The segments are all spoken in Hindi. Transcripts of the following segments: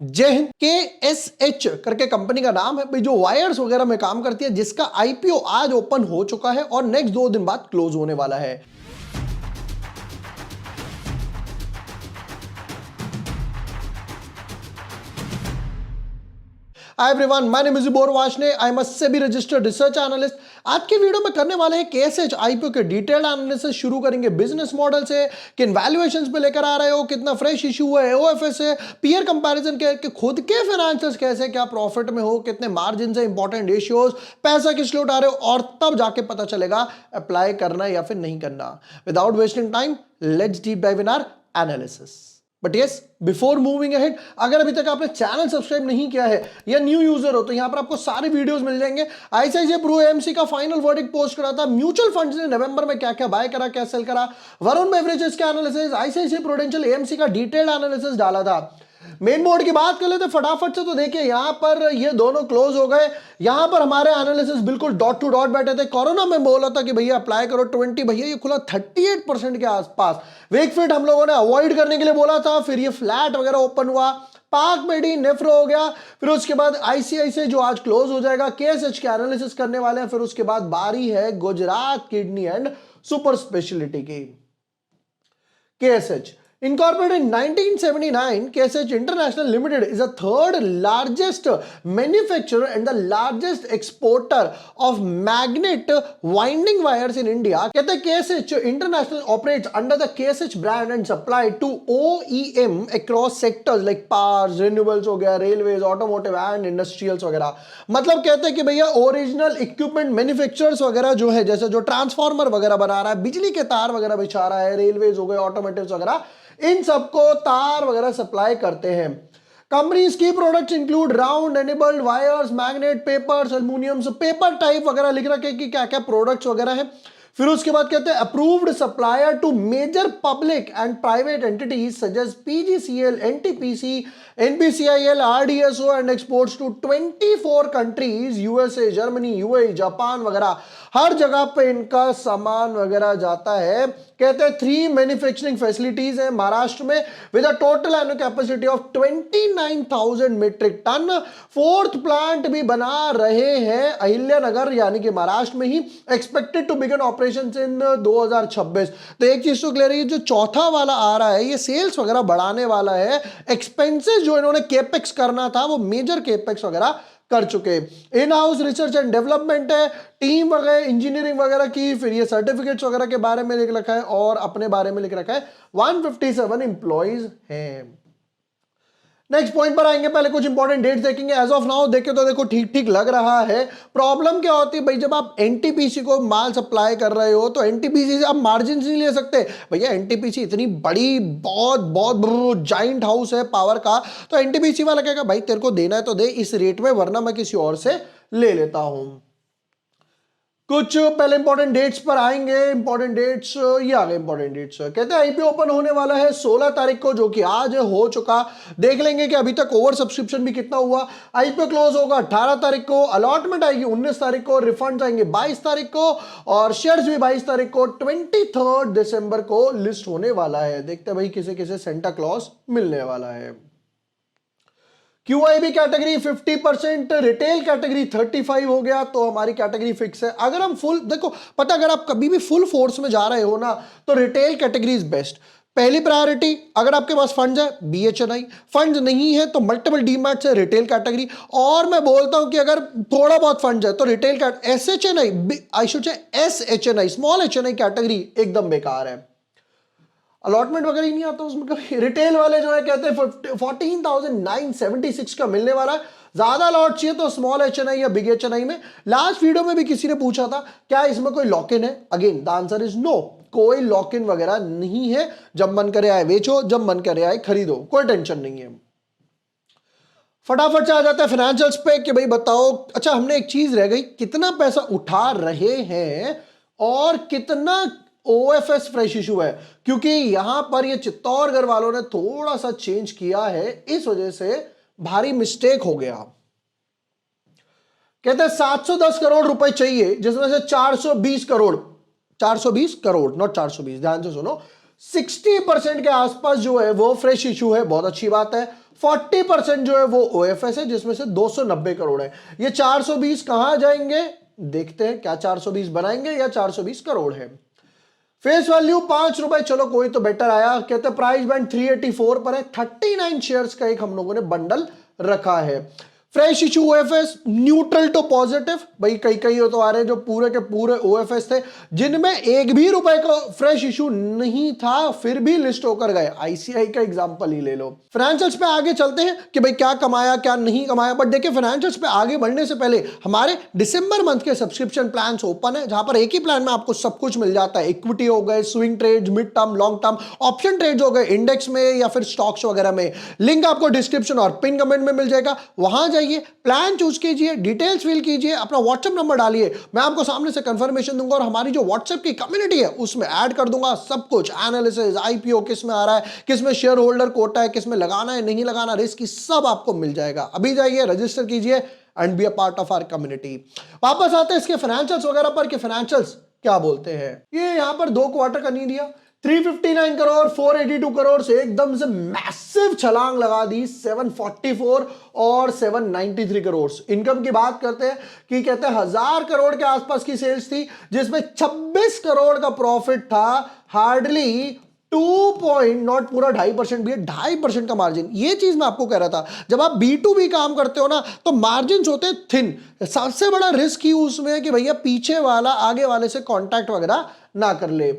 जय हिंद। KSH करके कंपनी का नाम है भाई, जो वायर्स वगैरह में काम करती है, जिसका आईपीओ आज ओपन हो चुका है और नेक्स्ट 2 दिन बाद क्लोज होने वाला है। Hi everyone, my name is bore Washne, I am a SEBI registered research analyst. आज की वीडियो में करने वाले हैं KSH आईपीओ के डिटेल्ड एनालिसिस। शुरू करेंगे बिजनेस मॉडल से, किन वैल्यूएशंस पे लेकर आ रहे हो, कितना फ्रेश इशू है, ओएफएस है, पीयर कंपैरिजन के खुद के फाइनेंशियल्स कैसे, क्या प्रॉफिट में हो, कितने मार्जिन है, इंपॉर्टेंट रेशियोज, पैसा किस लिए उठा रहे हो, और तब जाके पता चलेगा अप्लाई करना या फिर नहीं करना। Without wasting time, let's deep dive in our analysis. But yes, before moving ahead, अगर अभी तक आपने चैनल सब्सक्राइब नहीं किया है या न्यू यूजर हो तो यहां पर आपको सारे वीडियोस मिल जाएंगे। आईसीआईसीआई प्रू एएमसी का फाइनल वर्डिक्ट पोस्ट करा था, म्यूचुअल फंड्स ने नवंबर में क्या क्या बाय करा, क्या सेल करा, वरुण बेवरेजेस का एनालिसिस, आईसीआईसीआई प्रूडेंशियल एएमसी का डिटेल्ड एनालिसिस डाला था। मेन बोर्ड की बात कर लेते फटाफट से, तो देखिए यहां पर ये दोनों क्लोज हो गए। यहां पर हमारे एनालिसिस बिल्कुल डॉट टू डॉट बैठे थे। कोरोना में बोला था कि भैया अप्लाई करो 20, भैया ये खुला 38% के आसपास। वेकफिट हम लोगों ने अवॉइड करने के लिए बोला था, फिर ये फ्लैट वगैरह ओपन हुआ, पाक मेडी नेफ्रो हो गया, फिर उसके बाद आईसीआईसीआई जो आज क्लोज हो जाएगा। केएसएच के एनालिसिस करने वाले हैं, फिर उसके बाद बारी है Gujarat kidney and super speciality की। KSH incorporated in 1979, KSH International Limited is the third largest manufacturer and the largest exporter of magnet winding wires in India. कहते हैं KSH International operates under the KSH brand and supply to OEM across sectors like power, renewables हो गया, railways, automotive and industrials वगैरह। मतलब कहते हैं कि भैया ओरिजिनल इक्विपमेंट मैन्युफैक्चरर्स वगैरह जो है, जैसे जो ट्रांसफार्मर वगैरह बना रहा है, बिजली के तार वगैरह बिछा रहा है, रेलवेज हो गए, ऑटोमोटिव्स वगैरह, इन सबको तार वगैरह सप्लाई करते हैं। कंपनीज की products include round enabled wires, magnet, papers, aluminium, paper type वगैरह लिख रखे कि क्या क्या प्रोडक्ट्स वगैरह है। फिर उसके बाद कहते हैं approved supplier to major public and private entities such as PGCL, NTPC, NPCIL, RDSO and exports to 24 countries, USA, Germany, UAE, Japan वगैरह। हर जगह पे इनका सामान वगैरह जाता है। कहते हैं 3 मैन्युफैक्चरिंग फैसिलिटीज है महाराष्ट्र में with a total annual capacity of 29,000 metric ton. 4th plant भी बना रहे हैं अहिल्यानगर यानी कि महाराष्ट्र में ही, expected to begin operation in 2026। तो एक चीज तो क्लियर है, जो चौथा वाला आ रहा है ये सेल्स वगैरह बढ़ाने वाला है। एक्सपेंसेस जो इन्होंने केपेक्स करना था वो मेजर केपेक्स वगैरह कर चुके। In house research and development है, टीम वगैरह इंजीनियरिंग वगैरह की, फिर ये सर्टिफिकेट्स वगैरह के बारे में लिख रखा है और अपने बारे में लिख रखा है। 157 एम्प्लॉइज हैं। नेक्स्ट पॉइंट पर आएंगे, पहले कुछ इंपॉर्टेंट डेट्स देखेंगे। एज ऑफ नाउ देखे तो देखो ठीक ठीक लग रहा है। प्रॉब्लम क्या होती है भाई, जब आप एनटीपीसी को माल सप्लाई कर रहे हो तो एनटीपीसी से आप मार्जिन नहीं ले सकते। भैया एनटीपीसी इतनी बड़ी बहुत बहुत जाइंट हाउस है पावर का, तो एनटीपीसी वाला कहेगा भाई तेरे को देना है तो दे इस रेट में, वरना मैं किसी और से ले लेता हूं। कुछ पहले इंपॉर्टेंट डेट्स पर आएंगे। इंपॉर्टेंट डेट्स ये आ गए। इंपॉर्टेंट डेट्स कहते हैं आईपीओ ओपन होने वाला है 16 तारीख को, जो कि आज हो चुका। देख लेंगे कि अभी तक ओवर सब्सक्रिप्शन भी कितना हुआ। आईपीओ क्लोज होगा 18 तारीख को, अलॉटमेंट आएगी 19 तारीख को, रिफंड आएंगे 22 तारीख को और शेयर्स भी 22 तारीख को। 23 दिसंबर को लिस्ट होने वाला है। देखते हैं भाई किसे किसे सेंटा क्लॉज मिलने वाला है। QIB कैटेगरी 50%, रिटेल कैटेगरी 35 हो गया, तो हमारी कैटेगरी फिक्स है। अगर हम फुल देखो पता, अगर आप कभी भी फुल फोर्स में जा रहे हो ना तो रिटेल कैटेगरी इज बेस्ट। पहली प्रायोरिटी, अगर आपके पास फंड्स है BHNI, फंड्स नहीं है तो मल्टीपल डीमैट से रिटेल कैटेगरी। और मैं बोलता हूं कि अगर थोड़ा बहुत फंड्स है तो retail SHNI, I should say SHNI, small HNI category एकदम बेकार है। अलॉटमेंट वगैरह ही नहीं आता उसमें कभी। रिटेल वाले जो है कहते हैं 14,976 का मिलने वाला है। ज्यादा अलॉट चाहिए तो स्मॉल HNI या बिग HNI में। लास्ट वीडियो में भी किसी ने पूछा था क्या इसमें कोई लॉक इन है, again the answer is no, कोई लॉक इन वगैरह नहीं है। जब मन करे आए बेचो, जब मन करे आए खरीदो, कोई टेंशन नहीं है। फटाफट से आ जाता है फाइनेंशियल्स पे कि भाई बताओ। अच्छा, हमने एक चीज रह गई, कितना पैसा उठा रहे हैं और कितना OFS फ्रेश इशू है, क्योंकि यहां पर ये चित्तौड़गढ़ वालों ने थोड़ा सा चेंज किया है, इस वजह से भारी मिस्टेक हो गया। कहते हैं 710 करोड़ रुपए चाहिए, जिसमें से 420 करोड़, 420 करोड़ नॉट 420, ध्यान से सुनो, 60% के आसपास जो है वो फ्रेश इशू है, बहुत अच्छी बात है। 40% जो है वो ओएफएस है, जिसमें से 290 करोड़ है। ये 420 कहां जाएंगे देखते हैं, क्या 420 बनाएंगे या 420 करोड़ है। फेस वैल्यू 5 रुपए, चलो कोई तो बेटर आया। कहते प्राइस बैंड 384 पर है। 39 शेयर्स का एक हम लोगों ने बंडल रखा है। Fresh issue OFS neutral to positive, भाई कई कई तो आ रहे हैं जो पूरे के पूरे ओएफएस थे जिनमें एक भी रुपए का फ्रेश इशू नहीं था, फिर भी लिस्ट होकर गए। आईसीआई का एग्जांपल ही ले लो। फाइनेंशियल्स पे आगे चलते हैं कि भाई क्या कमाया क्या नहीं कमाया, बट देखिए फाइनेंशियल्स पे आगे बढ़ने से पहले हमारे दिसंबर मंथ के सब्सक्रिप्शन प्लान ओपन है, जहां पर एक ही प्लान में आपको सब कुछ मिल जाता है। इक्विटी हो गए, swing trades, mid term, long term, option trades हो गए, इंडेक्स में या फिर स्टॉक्स वगैरह में। लिंक आपको डिस्क्रिप्शन और पिन कमेंट में मिल जाएगा, वहां जाइए, प्लान चूज कीजिए, डिटेल्स फिल कीजिए, अपना व्हाट्सएप नंबर डालिए, मैं आपको सामने से कंफर्मेशन दूंगा और हमारी जो व्हाट्सएप की कम्युनिटी है उसमें ऐड कर दूंगा सब कुछ। एनालिसिस, आईपीओ किस में आ रहा है, किस में शेयर होल्डर कोटा है, किस में लगाना है नहीं लगाना, रिस्क, सब आपको मिल जाएगा। अभी जाइए, रजिस्टर कीजिए and be a part of our community. वापस आते हैं इसके फाइनेंशियल्स वगैरह पर कि फाइनेंशियल्स क्या बोलते हैं। ये यहां पर 2 क्वार्टर का नहीं दिया, 359 करोड़, 482 करोड़ से एकदम से मैसिव छलांग लगा दी 744 और 793 करोड़। इनकम की बात करते हैं कि कहते हैं 1000 करोड़ के आसपास की सेल्स थी, जिसमें 26 करोड़ का प्रॉफिट था। हार्डली 2 पॉइंट, नॉट पूरा 2.5% भी है, 2.5% का मार्जिन। ये चीज मैं आपको कह रहा था, जब आप B2B काम करते हो ना तो मार्जिन होते हैं थिन। सबसे बड़ा रिस्क ही उसमें है कि भैया पीछे वाला आगे वाले से कॉन्टैक्ट वगैरह ना कर ले।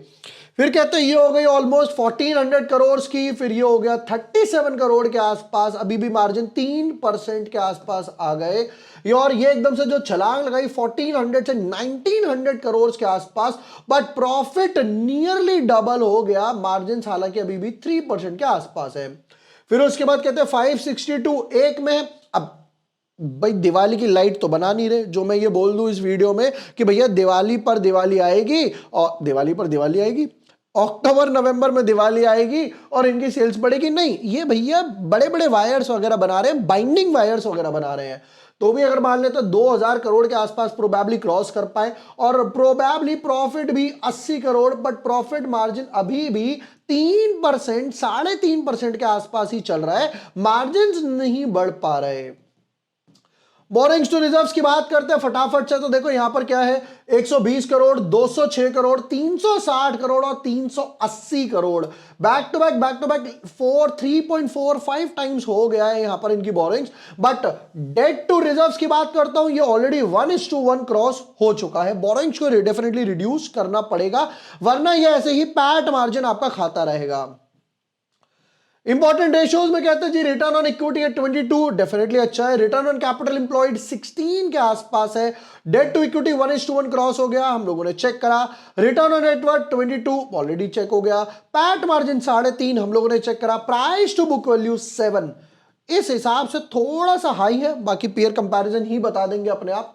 फिर कहते हैं ये हो गई ऑलमोस्ट 1400 करोड़ की, फिर ये हो गया 37 करोड़ के आसपास, अभी भी मार्जिन 3% के आसपास आ गए। और ये एकदम से जो छलांग लगाई 1400 से 1900 करोड़ के आसपास, बट प्रॉफिट नियरली डबल हो गया, मार्जिन हालांकि अभी भी 3% के आसपास है। फिर उसके बाद कहते हैं 562 एक में। अब भाई दिवाली की लाइट तो बना नहीं रहे, जो मैं ये बोल दूं इस वीडियो में कि भैया दिवाली पर दिवाली आएगी, और दिवाली पर दिवाली आएगी, अक्टूबर नवंबर में दिवाली आएगी और इनकी सेल्स बढ़ेगी, नहीं। ये भैया बड़े बड़े वायर्स वगैरह बना रहे हैं, बाइंडिंग वायर्स वगैरह बना रहे हैं। तो भी अगर मान लेते 2000 करोड़ के आसपास प्रोबेबली क्रॉस कर पाए, और प्रोबेबली प्रॉफिट भी 80 करोड़, बट प्रॉफिट मार्जिन अभी भी 3%, 3.5% के आसपास ही चल रहा है, मार्जिन नहीं बढ़ पा रहे। बोरिंग्स टू रिजर्व्स की बात करते हैं फटाफट से, तो देखो यहां पर क्या है, 120 करोड़, 206 करोड़, 360 करोड़ और 380 crore. Back to back 3.45 times हो गया है यहां पर इनकी borrowings. But debt to reserves की बात करता हूं, ये ऑलरेडी 1:1 क्रॉस हो चुका है। बोरिंग्स को डेफिनेटली रिड्यूस करना पड़ेगा, वरना ये ऐसे ही पैट मार्जिन आपका खाता रहेगा। इंपॉर्टेंट रेशियोज में कहते हैं जी, रिटर्न ऑन इक्विटी है 22, डेफिनेटली अच्छा है। रिटर्न ऑन कैपिटल एम्प्लॉयड 16 के आसपास है। डेट टू इक्विटी 1:1 क्रॉस हो गया, हम लोगों ने चेक करा। Return on net worth 22 already check हो गया। पैट मार्जिन 3.5 हम लोगों ने चेक करा। प्राइस टू बुक वैल्यू 7, इस हिसाब से थोड़ा सा हाई है, बाकी पेयर कंपैरिजन ही बता देंगे अपने आप।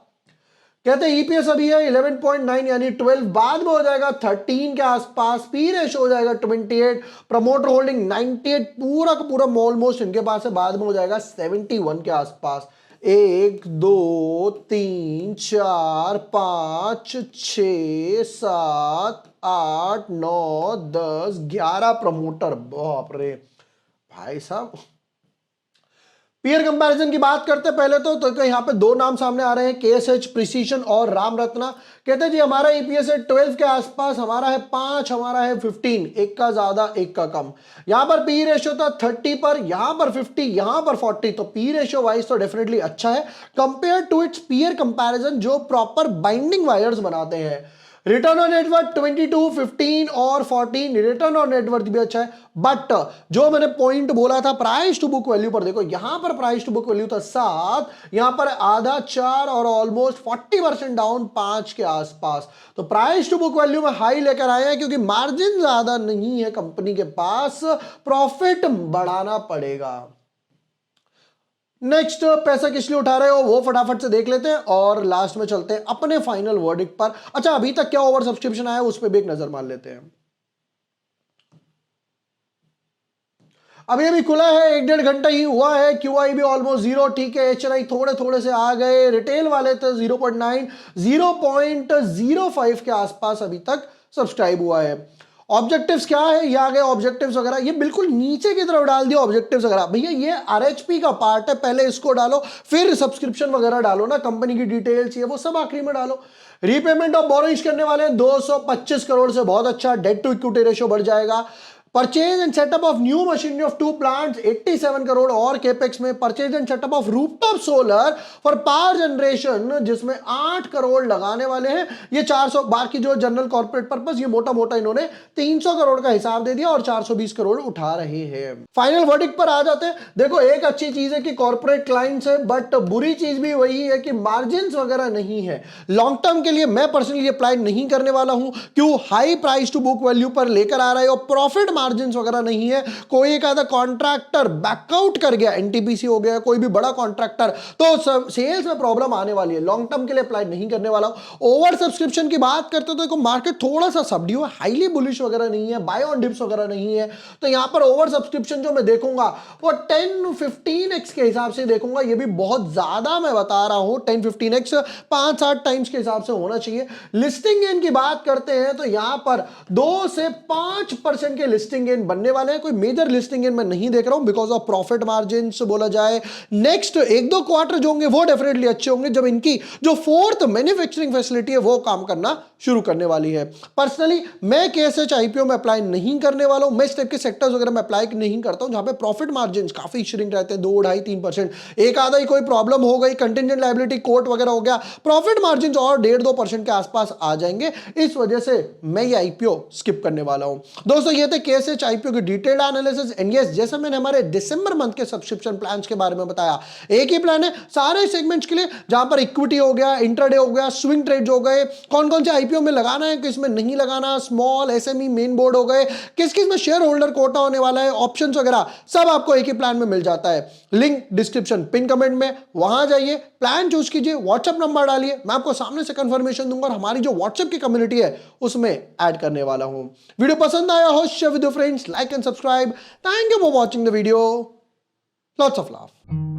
कहते हैं ईपीएस अभी है 11.9 यानी 12, बाद में हो जाएगा 13 के आसपास। पी रेशो हो जाएगा 28, प्रमोटर होल्डिंग 98, पूरा का पूरा ऑलमोस्ट इनके पास है, बाद में हो जाएगा 71 के आसपास। 1 2 3 4 5 6 7 8 9 10 11 प्रमोटर, बाप रे भाई साहब। पीयर कंपैरिजन की बात करते हैं पहले तो यहाँ पे 2 नाम सामने आ रहे हैं, केएसएच प्रिसीजन और राम रत्ना। कहते हैं जी हमारा ईपीएस है 12 के आसपास, हमारा है 5, हमारा है 15, एक का ज्यादा एक का कम। यहां पर पी रेशियो था 30 पर, यहां पर 50, यहां पर 40, तो पी रेशियो वाइज तो डेफिनेटली अच्छा है compare to its peer comparison जो प्रॉपर बाइंडिंग वायर्स बनाते हैं। रिटर्न ऑन नेटवर्थ 22, 15 और 14, रिटर्न ऑन नेटवर्थ भी अच्छा है। बट जो मैंने पॉइंट बोला था प्राइस टू बुक वैल्यू पर, देखो यहां पर प्राइस टू बुक वैल्यू था 7, यहां पर आधा 4 और ऑलमोस्ट 40% डाउन 5 के आसपास। तो प्राइस टू बुक वैल्यू में हाई लेकर आए हैं क्योंकि मार्जिन ज्यादा नहीं है कंपनी के पास, प्रॉफिट बढ़ाना पड़ेगा। नेक्स्ट पैसा किस लिए उठा रहे हो वो फटाफट से देख लेते हैं और लास्ट में चलते हैं अपने फाइनल वर्डिक्ट पर। अच्छा अभी तक क्या ओवर सब्सक्रिप्शन आया उस पर भी एक नजर मार लेते हैं। अभी अभी खुला है, 1-1.5 घंटा ही हुआ है। क्यूआई भी ऑलमोस्ट 0, ठीक है। एचएनआई थोड़े थोड़े से आ गए। रिटेल वाले थे 0.9, 0.05 के आसपास अभी तक सब्सक्राइब हुआ है। ऑब्जेक्टिव्स क्या है, ये आ गए ऑब्जेक्टिव्स वगैरह, ये बिल्कुल नीचे की तरफ डाल दिया ऑब्जेक्टिव्स वगैरह। भैया ये आरएचपी का पार्ट है, पहले इसको डालो, फिर सब्सक्रिप्शन वगैरह डालो ना, कंपनी की डिटेल्स ये वो सब आखिरी में डालो। रीपेमेंट ऑफ बोरोइंग्स करने वाले हैं 225 करोड़ से, बहुत अच्छा, डेट टू इक्विटी रेशियो बढ़ जाएगा। Purchase and setup of new machinery of 2 plants 87 crore और केपेक्स में। Purchase and setup of rooftop solar for power generation जिसमें 8 करोड़ लगाने वाले हैं, ये 400, बाकी जो जनरल कॉर्पोरेट पर्पस ये मोटा मोटा इन्होंने 300 करोड़ का हिसाब दे दिया और 420 करोड़ उठा रहे हैं। फाइनल वर्डिक्ट पर आ जाते हैं। देखो एक अच्छी चीज है कि कॉर्पोरेट क्लाइंट्स है, बट बुरी चीज भी वही है कि मार्जिन वगैरह नहीं है। लॉन्ग टर्म के लिए मैं पर्सनली अप्लाई नहीं करने वाला हूं, क्यों, high price to book value पर लेकर आ रहे हो, प्रॉफिट मार्जिन वगैरह नहीं है। कोई एक आधा कॉन्ट्रैक्टर बैकआउट कर गया, एनटीपीसी हो गया, कोई भी बड़ा कॉन्ट्रैक्टर, तो सेल्स में प्रॉब्लम आने वाली है। लॉन्ग टर्म के लिए अप्लाई नहीं करने वाला हूं। ओवर सब्सक्रिप्शन की बात करते हो तो देखो मार्केट थोड़ा सा सबड्यू है, हाईली बुलिश वगैरह नहीं है, बाय ऑन डिप्स वगैरह नहीं है, तो यहां पर ओवर सब्सक्रिप्शन जो मैं देखूंगा वो 10-15x के हिसाब से देखूंगा। ये भी बहुत ज्यादा मैं बता रहा हूं, 10-15x 5-7 टाइम्स के हिसाब से होना चाहिए। लिस्टिंग गेन की बात करते हैं तो यहां पर 2 से 5% के लिस्टिंग गेन बनने वाले हैं। कोई मेजर लिस्टिंग गेन मैं नहीं देख रहा हूं बिकॉज ऑफ प्रॉफिट मार्जिन बोला जाए। नेक्स्ट 1-2 क्वार्टर जो होंगे वो डेफिनेटली अच्छे होंगे जब इनकी जो 4th मैन्युफैक्चरिंग फैसिलिटी है वो काम करना शुरू करने वाली है। पर्सनली मैं केएसएच आईपीओ में अप्लाई नहीं करने वाला हूं। मैं इस टाइप के सेक्टर्स वगैरह में अप्लाई नहीं करता हूं जहां पे प्रॉफिट मार्जिन काफी श्रिंक रहते हैं, 2-2.5-3%। एक आधा ही कोई प्रॉब्लम हो गई, कंटिजेंट लायबिलिटी कोर्ट वगैरह हो गया, प्रॉफिट मार्जिन और 1.5-2% के आसपास आ जाएंगे। इस वजह से मैं ये आईपीओ स्किप करने वाला हूं। दोस्तों ये थे केएसएच आईपीओ की डिटेल्ड एनालिसिस। एंड यस, जैसे मैंने हमारे दिसंबर मंथ के सब्सक्रिप्शन प्लान्स के बारे में बताया, एक ही प्लान है सारे सेगमेंट्स के लिए, जहां पर इक्विटी हो गया, इंट्राडे हो गया, स्विंग ट्रेड्स हो गए, कौन कौन से आईपीओ में लगाना है, किस में नहीं लगाना, स्मॉल एसएमई मेन बोर्ड हो गए, किस किस में शेयर होल्डर कोटा होने वाला है, ऑप्शंस वगैरह सब आपको एक ही प्लान में मिल जाता है। लिंक डिस्क्रिप्शन पिन कमेंट में, वहां जाइए, प्लान चूज कीजिए, व्हाट्सएप नंबर डालिए, मैं आपको सामने से कंफर्मेशन दूंगा और हमारी जो व्हाट्सएप की कम्युनिटी है उसमें ऐड करने वाला हूं। वीडियो पसंद आया हो, share with your friends, like and subscribe. Thank you for watching the video. Lots of love.